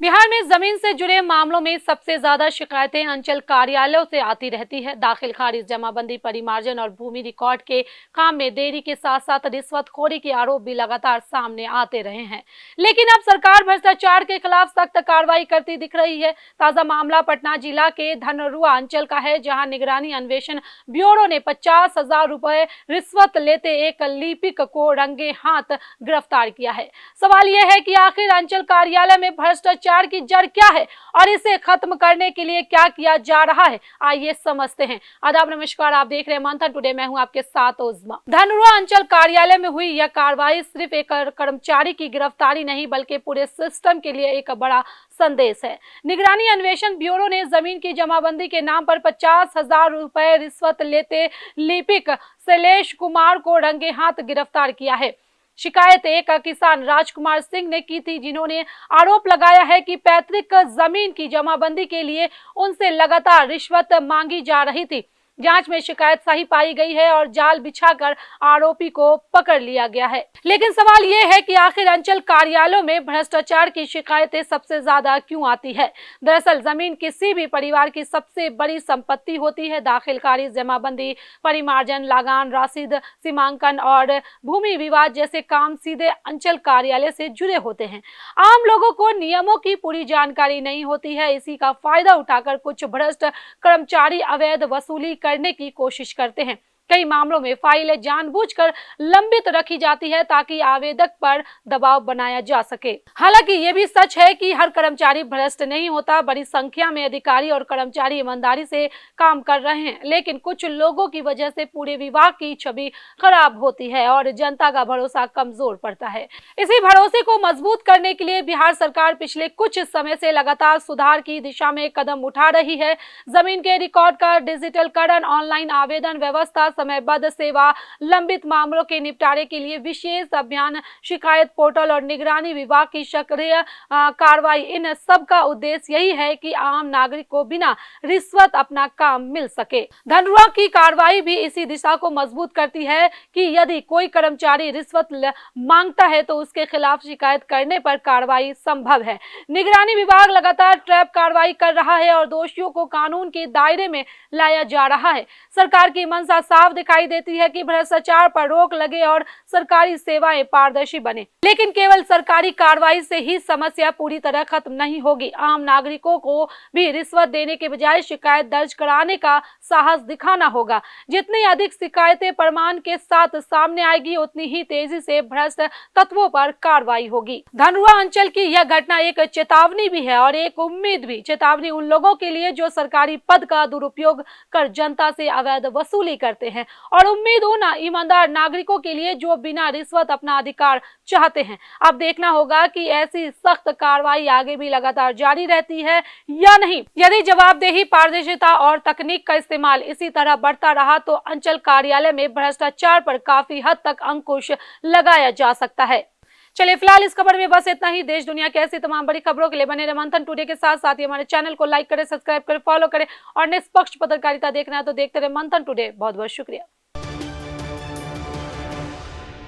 बिहार में जमीन से जुड़े मामलों में सबसे ज्यादा शिकायतें अंचल कार्यालयों से आती रहती है। दाखिल खारिज, जमाबंदी, परिमार्जन और भूमि रिकॉर्ड के काम में देरी के साथ साथ रिश्वतखोरी के आरोप भी लगातार सामने आते रहे हैं। लेकिन अब सरकार भ्रष्टाचार के खिलाफ सख्त कार्रवाई करती दिख रही है। ताजा मामला पटना जिला के धनरुआ अंचल का है, जहां निगरानी अन्वेषण ब्यूरो ने 50,000 रुपए रिश्वत लेते एक लिपिक को रंगे हाथ गिरफ्तार किया है। सवाल यह है कि आखिर अंचल कार्यालय में भ्रष्टाचार की जड़ क्या है और इसे खत्म करने के लिए क्या किया जा रहा है, आइए समझते हैं। आदाब, नमस्कार, आप देख रहे हैं मंथन टुडे। मैं हूं आपके साथ उज़्मा। धनरुआ अंचल कार्यालय में हुई यह कार्रवाई सिर्फ एक कर्मचारी की गिरफ्तारी नहीं, बल्कि पूरे सिस्टम के लिए एक बड़ा संदेश है। निगरानी अन्वेषण ब्यूरो ने जमीन की जमाबंदी के नाम पर 50,000 रुपए रिश्वत लेते लिपिक शैलेश कुमार को रंगे हाथ गिरफ्तार किया है। शिकायत एक किसान राजकुमार सिंह ने की थी, जिन्होंने आरोप लगाया है कि पैतृक जमीन की जमाबंदी के लिए उनसे लगातार रिश्वत मांगी जा रही थी। जांच में शिकायत सही पाई गई है और जाल बिछाकर आरोपी को पकड़ लिया गया है। लेकिन सवाल यह है कि आखिर अंचल कार्यालयों में भ्रष्टाचार की शिकायतें सबसे ज्यादा क्यों आती है। दरअसल जमीन किसी भी परिवार की सबसे बड़ी संपत्ति होती है। दाखिल खारिज, जमाबंदी, परिमार्जन, लागान, रसीद, सीमांकन और भूमि विवाद जैसे काम सीधे अंचल कार्यालय से जुड़े होते हैं। आम लोगों को नियमों की पूरी जानकारी नहीं होती है। इसी का फायदा उठाकर कुछ भ्रष्ट कर्मचारी अवैध वसूली करने की कोशिश करते हैं। कई मामलों में फाइलें जानबूझकर लंबित रखी जाती है ताकि आवेदक पर दबाव बनाया जा सके। हालांकि ये भी सच है कि हर कर्मचारी भ्रष्ट नहीं होता। बड़ी संख्या में अधिकारी और कर्मचारी ईमानदारी से काम कर रहे हैं, लेकिन कुछ लोगों की वजह से पूरे विभाग की छवि खराब होती है और जनता का भरोसा कमजोर पड़ता है। इसी भरोसे को मजबूत करने के लिए बिहार सरकार पिछले कुछ समय से लगातार सुधार की दिशा में कदम उठा रही है। जमीन के रिकॉर्ड का डिजिटलकरण, ऑनलाइन आवेदन व्यवस्था, समयबद्ध सेवा, लंबित मामलों के निपटारे के लिए विशेष अभियान, शिकायत पोर्टल और निगरानी विभाग की सक्रिय कार्रवाई, इन सब का उद्देश्य यही है कि आम नागरिक को बिना रिश्वत अपना काम मिल सके। धनरुआ की कार्रवाई भी इसी दिशा को मजबूत करती है कि यदि कोई कर्मचारी रिश्वत मांगता है तो उसके खिलाफ शिकायत करने पर कार्रवाई संभव है। निगरानी विभाग लगातार ट्रैप कार्रवाई कर रहा है और दोषियों को कानून के दायरे में लाया जा रहा है। सरकार की मंशा साफ दिखाई देती है कि भ्रष्टाचार पर रोक लगे और सरकारी सेवाएं पारदर्शी बने। लेकिन केवल सरकारी कार्रवाई से ही समस्या पूरी तरह खत्म नहीं होगी। आम नागरिकों को भी रिश्वत देने के बजाय शिकायत दर्ज कराने का साहस दिखाना होगा। जितनी अधिक शिकायतें प्रमाण के साथ सामने आएगी, उतनी ही तेजी से भ्रष्ट तत्वों पर कार्रवाई होगी। धनरुआ अंचल की यह घटना एक चेतावनी भी है और एक उम्मीद भी। चेतावनी उन लोगों के लिए जो सरकारी पद का दुरुपयोग कर जनता से अवैध वसूली करते हैं, और उम्मीद उन ईमानदार नागरिकों के लिए जो बिना रिश्वत अपना अधिकार चाहते हैं। अब देखना होगा कि ऐसी सख्त कार्रवाई आगे भी लगातार जारी रहती है या नहीं। यदि जवाबदेही, पारदर्शिता और तकनीक का इस्तेमाल इसी तरह बढ़ता रहा तो अंचल कार्यालय में भ्रष्टाचार पर काफी हद तक अंकुश लगाया जा सकता है। चलिए, फिलहाल इस खबर में बस इतना ही। देश दुनिया की ऐसी तमाम बड़ी खबरों के लिए बने रहे मंथन टुडे के साथ। साथ ही हमारे चैनल को लाइक करें, सब्सक्राइब करें, फॉलो करें और निष्पक्ष पत्रकारिता देखना है तो देखते रहे मंथन टुडे। बहुत बहुत शुक्रिया।